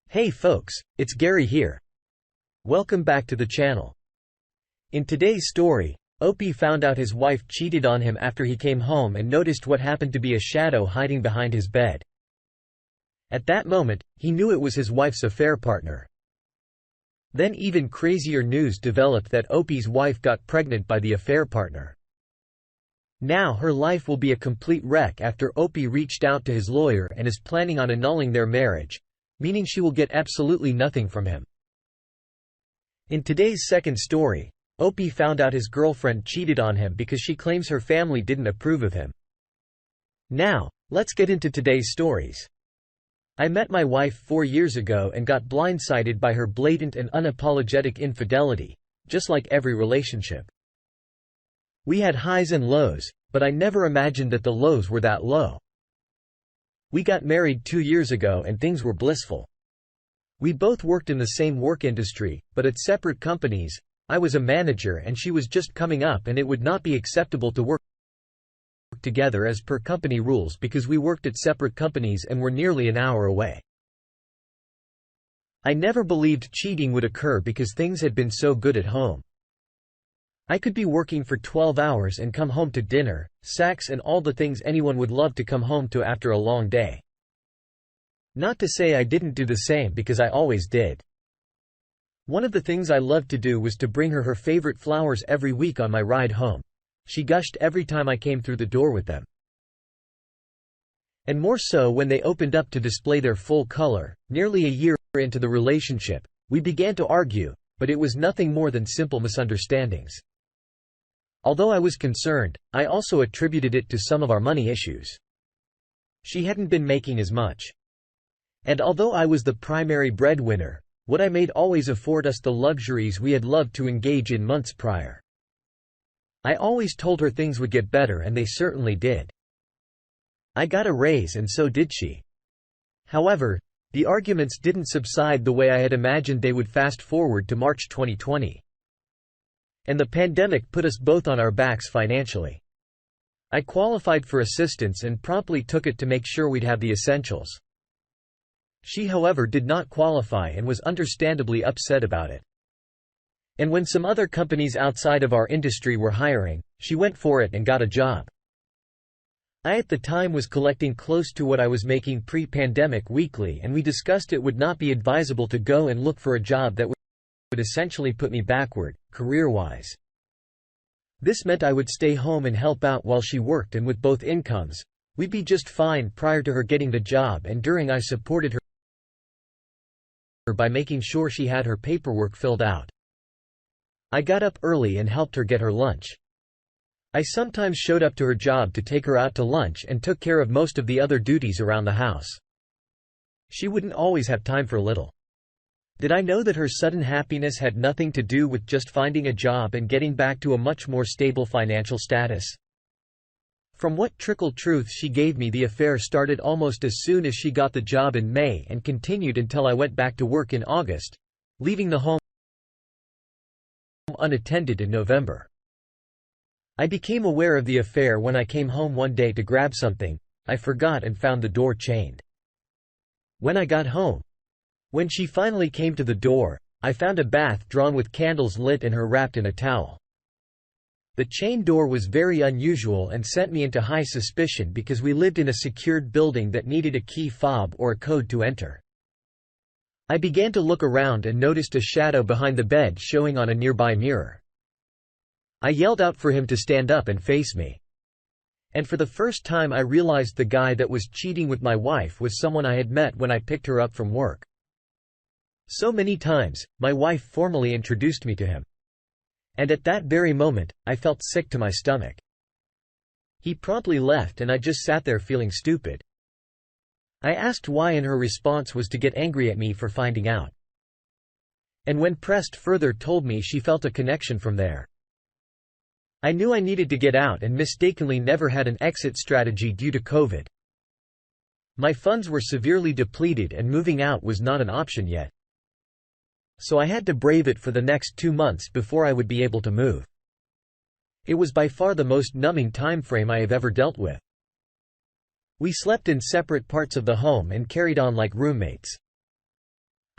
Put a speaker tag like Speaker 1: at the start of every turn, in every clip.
Speaker 1: Hey folks, it's Gary here. Welcome back to the channel. In today's story, Opie found out his wife cheated on him after he came home and noticed what happened to be a shadow hiding behind his bed. At that moment, he knew it was his wife's affair partner. Then even crazier news developed that Opie's wife got pregnant by the affair partner. Now her life will be a complete wreck after Opie reached out to his lawyer and is planning on annulling their marriage, meaning she will get absolutely nothing from him. In today's second story, Opie found out his girlfriend cheated on him because she claims her family didn't approve of him. Now, let's get into today's stories. I met my wife 4 years ago and got blindsided by her blatant and unapologetic infidelity, just like every relationship. We had highs and lows, but I never imagined that the lows were that low. We got married 2 years ago and things were blissful. We both worked in the same work industry, but at separate companies. I was a manager and she was just coming up, and it would not be acceptable to work together as per company rules because we worked at separate companies and were nearly an hour away. I never believed cheating would occur because things had been so good at home. I could be working for 12 hours and come home to dinner, sex, and all the things anyone would love to come home to after a long day. Not to say I didn't do the same, because I always did. One of the things I loved to do was to bring her her favorite flowers every week on my ride home. She gushed every time I came through the door with them. And more so when they opened up to display their full color. Nearly a year into the relationship, we began to argue, but it was nothing more than simple misunderstandings. Although I was concerned, I also attributed it to some of our money issues. She hadn't been making as much. And although I was the primary breadwinner, what I made always afforded us the luxuries we had loved to engage in months prior. I always told her things would get better, and they certainly did. I got a raise and so did she. However, the arguments didn't subside the way I had imagined they would. Fast forward to March 2020. And the pandemic put us both on our backs financially. I qualified for assistance and promptly took it to make sure we'd have the essentials. She, however, did not qualify and was understandably upset about it. And when some other companies outside of our industry were hiring, she went for it and got a job. I at the time was collecting close to what I was making pre-pandemic weekly, and we discussed it would not be advisable to go and look for a job that would essentially put me backward, career-wise. This meant I would stay home and help out while she worked, and with both incomes, we'd be just fine. Prior to her getting the job and during, I supported her by making sure she had her paperwork filled out. I got up early and helped her get her lunch. I sometimes showed up to her job to take her out to lunch and took care of most of the other duties around the house. She wouldn't always have time for little. Did I know that her sudden happiness had nothing to do with just finding a job and getting back to a much more stable financial status? From what trickled truth she gave me, the affair started almost as soon as she got the job in May and continued until I went back to work in August, leaving the home unattended in November. I became aware of the affair when I came home one day to grab something I forgot and found the door chained. When I got home, when she finally came to the door, I found a bath drawn with candles lit and her wrapped in a towel. The chain door was very unusual and sent me into high suspicion because we lived in a secured building that needed a key fob or a code to enter. I began to look around and noticed a shadow behind the bed showing on a nearby mirror. I yelled out for him to stand up and face me. And for the first time I realized the guy that was cheating with my wife was someone I had met when I picked her up from work. So many times, my wife formally introduced me to him. And at that very moment, I felt sick to my stomach. He promptly left and I just sat there feeling stupid. I asked why, and her response was to get angry at me for finding out. And when pressed further, told me she felt a connection from there. I knew I needed to get out and mistakenly never had an exit strategy due to COVID. My funds were severely depleted and moving out was not an option yet. So I had to brave it for the next 2 months before I would be able to move. It was by far the most numbing time frame I have ever dealt with. We slept in separate parts of the home and carried on like roommates.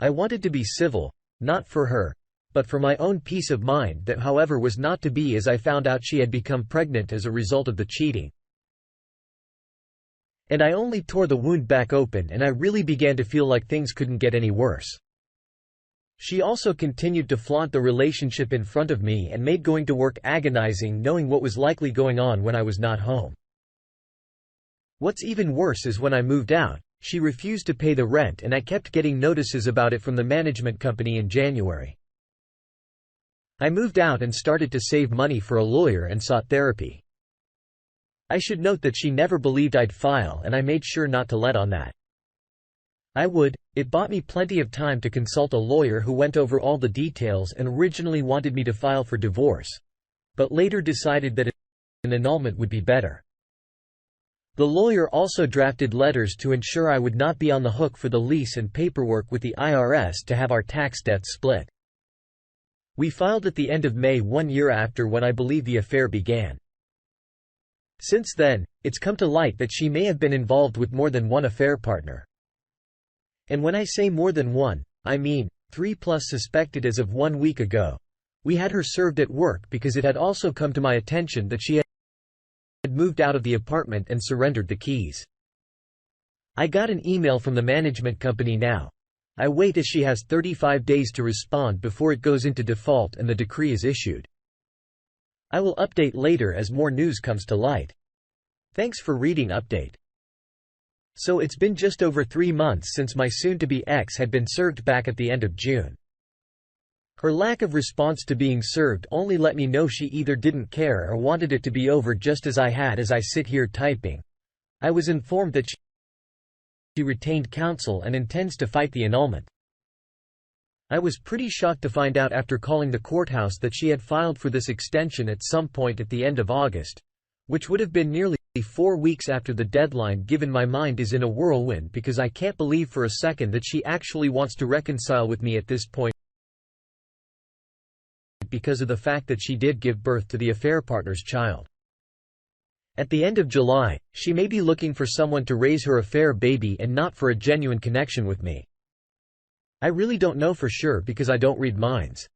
Speaker 1: I wanted to be civil, not for her, but for my own peace of mind. That however was not to be, as I found out she had become pregnant as a result of the cheating. And I only tore the wound back open, and I really began to feel like things couldn't get any worse. She also continued to flaunt the relationship in front of me and made going to work agonizing, knowing what was likely going on when I was not home. What's even worse is when I moved out, she refused to pay the rent, and I kept getting notices about it from the management company in January. I moved out and started to save money for a lawyer and sought therapy. I should note that she never believed I'd file, and I made sure not to let on that I would. It bought me plenty of time to consult a lawyer who went over all the details and originally wanted me to file for divorce, but later decided that an annulment would be better. The lawyer also drafted letters to ensure I would not be on the hook for the lease and paperwork with the IRS to have our tax debts split. We filed at the end of May, 1 year after when I believe the affair began. Since then, it's come to light that she may have been involved with more than one affair partner. And when I say more than one, I mean 3+ suspected as of 1 week ago. We had her served at work because it had also come to my attention that she had moved out of the apartment and surrendered the keys. I got an email from the management company now. I wait as she has 35 days to respond before it goes into default and the decree is issued. I will update later as more news comes to light. Thanks for reading. Update. So it's been just over 3 months since my soon-to-be ex had been served back at the end of June. Her lack of response to being served only let me know she either didn't care or wanted it to be over, just as I had. As I sit here typing, I was informed that she retained counsel and intends to fight the annulment. I was pretty shocked to find out after calling the courthouse that she had filed for this extension at some point at the end of August, which would have been nearly 4 weeks after the deadline given. My mind is in a whirlwind because I can't believe for a second that she actually wants to reconcile with me at this point, because of the fact that she did give birth to the affair partner's child. At the end of July, she may be looking for someone to raise her affair baby and not for a genuine connection with me. I really don't know for sure because I don't read minds.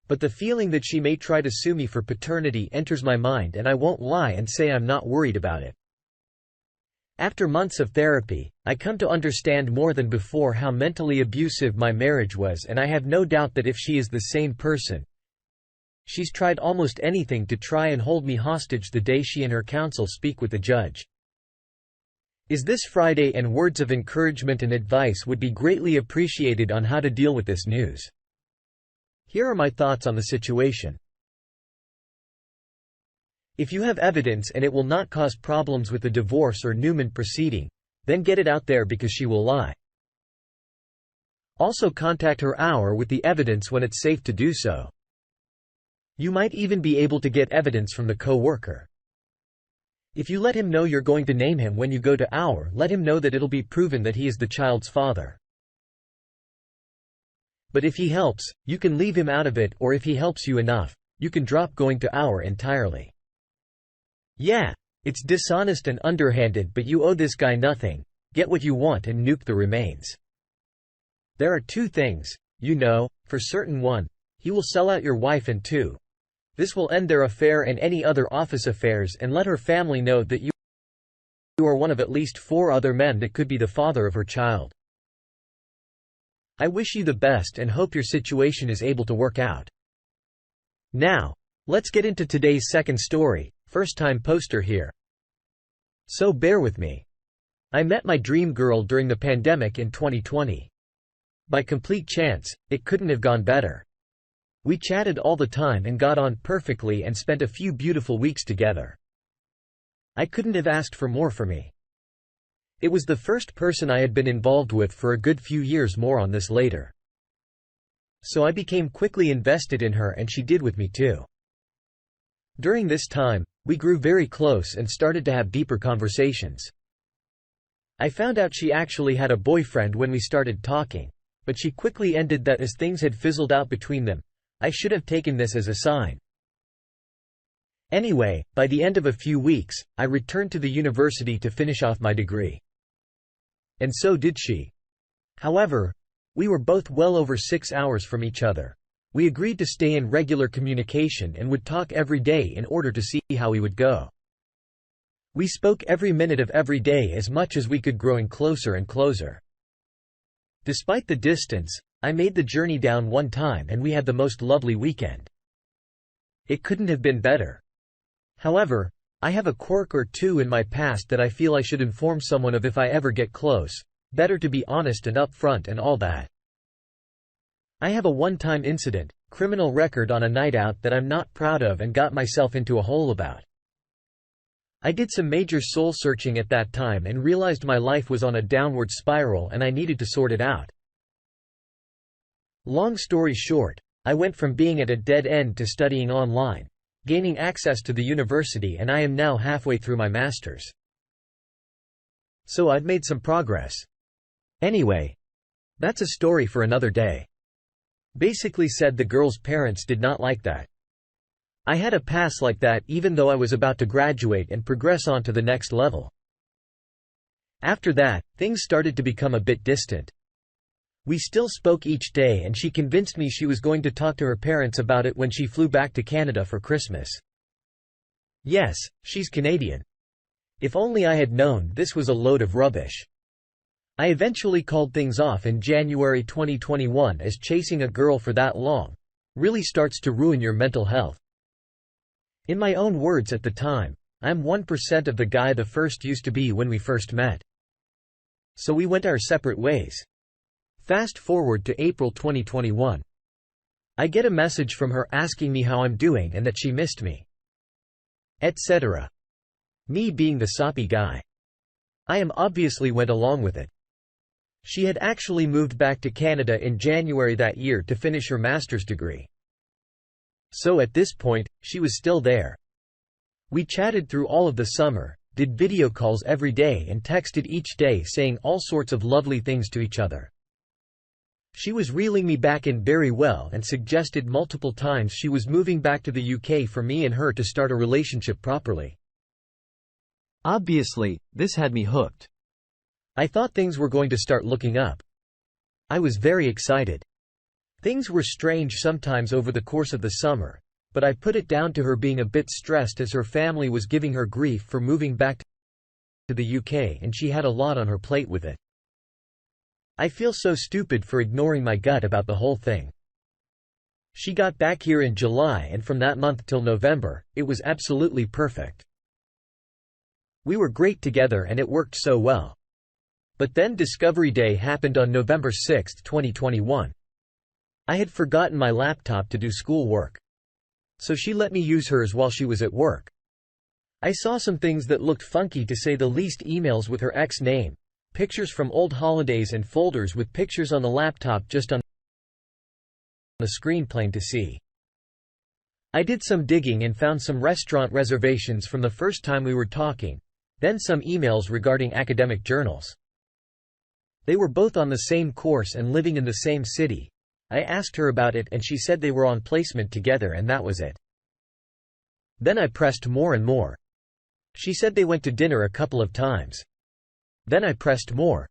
Speaker 1: But the feeling that she may try to sue me for paternity enters my mind, and I won't lie and say I'm not worried about it. After months of therapy, I come to understand more than before how mentally abusive my marriage was, and I have no doubt that if she is the same person, she's tried almost anything to try and hold me hostage the day she and her counsel speak with the judge. Is this Friday, and words of encouragement and advice would be greatly appreciated on how to deal with this news. Here are my thoughts on the situation. If you have evidence and it will not cause problems with the divorce or Newman proceeding, then get it out there because she will lie. Also contact her hour with the evidence when it's safe to do so. You might even be able to get evidence from the co-worker. If you let him know you're going to name him when you go to hour, let him know that it'll be proven that he is the child's father. But if he helps, you can leave him out of it, or if he helps you enough, you can drop going to hour entirely. Yeah, it's dishonest and underhanded, but you owe this guy nothing. Get what you want and nuke the remains. There are 2 things, you know, for certain. 1, he will sell out your wife, and 2, this will end their affair and any other office affairs and let her family know that you are one of at least 4 other men that could be the father of her child. I wish you the best and hope your situation is able to work out. Now, let's get into today's second story. First-time poster here, so bear with me. I met my dream girl during the pandemic in 2020. By complete chance, it couldn't have gone better. We chatted all the time and got on perfectly and spent a few beautiful weeks together. I couldn't have asked for more for me. It was the first person I had been involved with for a good few years. More on this later. So I became quickly invested in her, and she did with me too. During this time, we grew very close and started to have deeper conversations. I found out she actually had a boyfriend when we started talking, but she quickly ended that as things had fizzled out between them. I should have taken this as a sign. Anyway, by the end of a few weeks, I returned to the university to finish off my degree. And so did she. However, We were both well over 6 hours from each other. We agreed to stay in regular communication and would talk every day in order to see how we would go. We spoke every minute of every day as much as we could, growing closer and closer. Despite the distance, I made the journey down one time and we had the most lovely weekend. It couldn't have been better. However, I have a quirk or two in my past that I feel I should inform someone of if I ever get close. Better to be honest and upfront and all that. I have a one-time incident, criminal record on a night out that I'm not proud of and got myself into a hole about. I did some major soul searching at that time and realized my life was on a downward spiral and I needed to sort it out. Long story short, I went from being at a dead end to studying online, gaining access to the university, and I am now halfway through my master's. So I've made some progress. Anyway, that's a story for another day. Basically said the girl's parents did not like that. I had a pass like that even though I was about to graduate and progress on to the next level. After that, things started to become a bit distant. We still spoke each day and she convinced me she was going to talk to her parents about it when she flew back to Canada for Christmas. Yes, she's Canadian. If only I had known this was a load of rubbish. I eventually called things off in January 2021 as chasing a girl for that long really starts to ruin your mental health. In my own words at the time, I'm 1% of the guy the first used to be when we first met. So we went our separate ways. Fast forward to April 2021. I get a message from her asking me how I'm doing and that she missed me, etc. Me being the soppy guy, I obviously went along with it. She had actually moved back to Canada in January that year to finish her master's degree. So at this point, she was still there. We chatted through all of the summer, did video calls every day and texted each day saying all sorts of lovely things to each other. She was reeling me back in very well and suggested multiple times she was moving back to the UK for me and her to start a relationship properly. Obviously, this had me hooked. I thought things were going to start looking up. I was very excited. Things were strange sometimes over the course of the summer, but I put it down to her being a bit stressed as her family was giving her grief for moving back to the UK and she had a lot on her plate with it. I feel so stupid for ignoring my gut about the whole thing. She got back here in July and from that month till November, it was absolutely perfect. We were great together and it worked so well. But then Discovery Day happened on November 6, 2021. I had forgotten my laptop to do school work. So she let me use hers while she was at work. I saw some things that looked funky to say the least, emails with her ex name, pictures from old holidays and folders with pictures on the laptop just on the screen plain to see. I did some digging and found some restaurant reservations from the first time we were talking, then some emails regarding academic journals. They were both on the same course and living in the same city. I asked her about it and she said they were on placement together and that was it. Then I pressed more and more. She said they went to dinner a couple of times. Then I pressed more.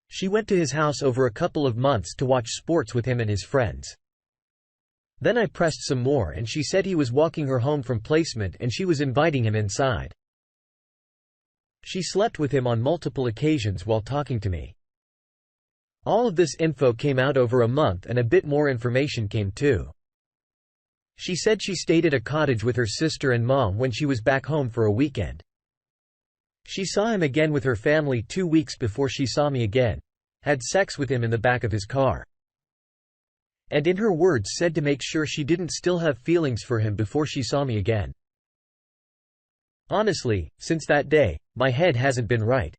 Speaker 1: She went to his house over a couple of months to watch sports with him and his friends. Then I pressed some more and she said he was walking her home from placement and she was inviting him inside. She slept with him on multiple occasions while talking to me. All of this info came out over a month and a bit more information came too. She said she stayed at a cottage with her sister and mom when she was back home for a weekend. She saw him again with her family 2 weeks before she saw me again, had sex with him in the back of his car. And in her words said to make sure she didn't still have feelings for him before she saw me again. Honestly, since that day, my head hasn't been right.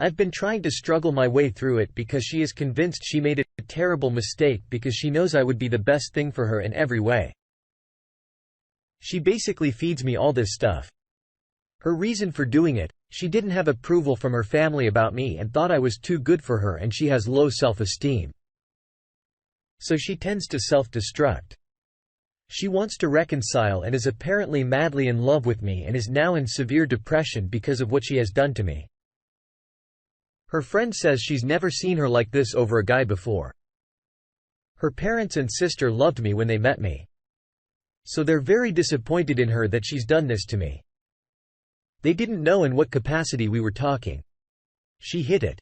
Speaker 1: I've been trying to struggle my way through it because she is convinced she made a terrible mistake because she knows I would be the best thing for her in every way. She basically feeds me all this stuff. Her reason for doing it, she didn't have approval from her family about me and thought I was too good for her and she has low self-esteem. So she tends to self-destruct. She wants to reconcile and is apparently madly in love with me and is now in severe depression because of what she has done to me. Her friend says she's never seen her like this over a guy before. Her parents and sister loved me when they met me. So they're very disappointed in her that she's done this to me. They didn't know in what capacity we were talking. She hid it.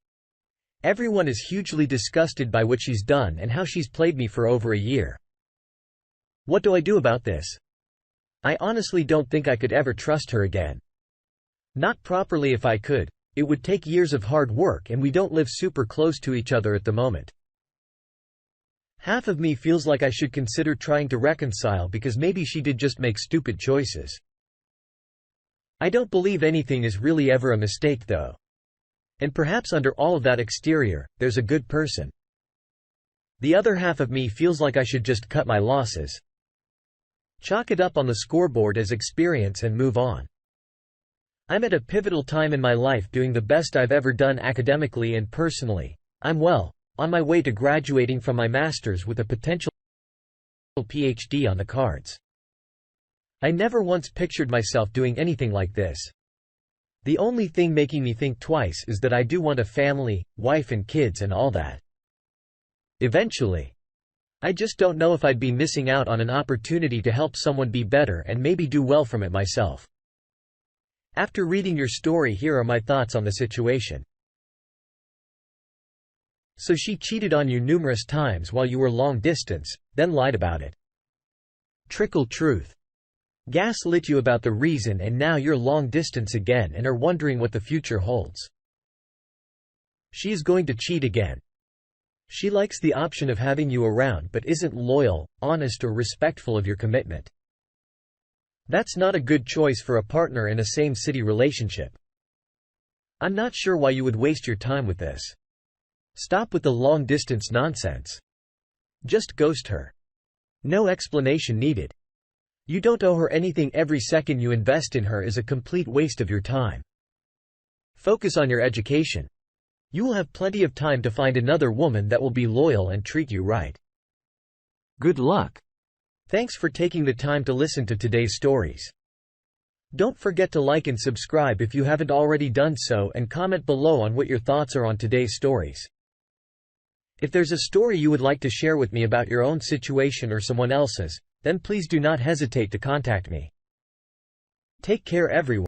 Speaker 1: Everyone is hugely disgusted by what she's done and how she's played me for over a year. What do I do about this? I honestly don't think I could ever trust her again. Not properly if I could. It would take years of hard work and we don't live super close to each other at the moment. Half of me feels like I should consider trying to reconcile because maybe she did just make stupid choices. I don't believe anything is really ever a mistake though. And perhaps under all of that exterior, there's a good person. The other half of me feels like I should just cut my losses. Chalk it up on the scoreboard as experience and move on. I'm at a pivotal time in my life doing the best I've ever done academically and personally. I'm on my way to graduating from my master's with a potential PhD on the cards. I never once pictured myself doing anything like this. The only thing making me think twice is that I do want a family, wife and kids and all that. Eventually. I just don't know if I'd be missing out on an opportunity to help someone be better and maybe do well from it myself. After reading your story, here are my thoughts on the situation. So she cheated on you numerous times while you were long distance, then lied about it. Trickle truth. Gaslit you about the reason and now you're long distance again and are wondering what the future holds. She is going to cheat again. She likes the option of having you around but isn't loyal, honest or respectful of your commitment. That's not a good choice for a partner in a same-city relationship. I'm not sure why you would waste your time with this. Stop with the long-distance nonsense. Just ghost her. No explanation needed. You don't owe her anything. Every second you invest in her is a complete waste of your time. Focus on your education. You will have plenty of time to find another woman that will be loyal and treat you right. Good luck. Thanks for taking the time to listen to today's stories. Don't forget to like and subscribe if you haven't already done so and comment below on what your thoughts are on today's stories. If there's a story you would like to share with me about your own situation or someone else's, then please do not hesitate to contact me. Take care everyone.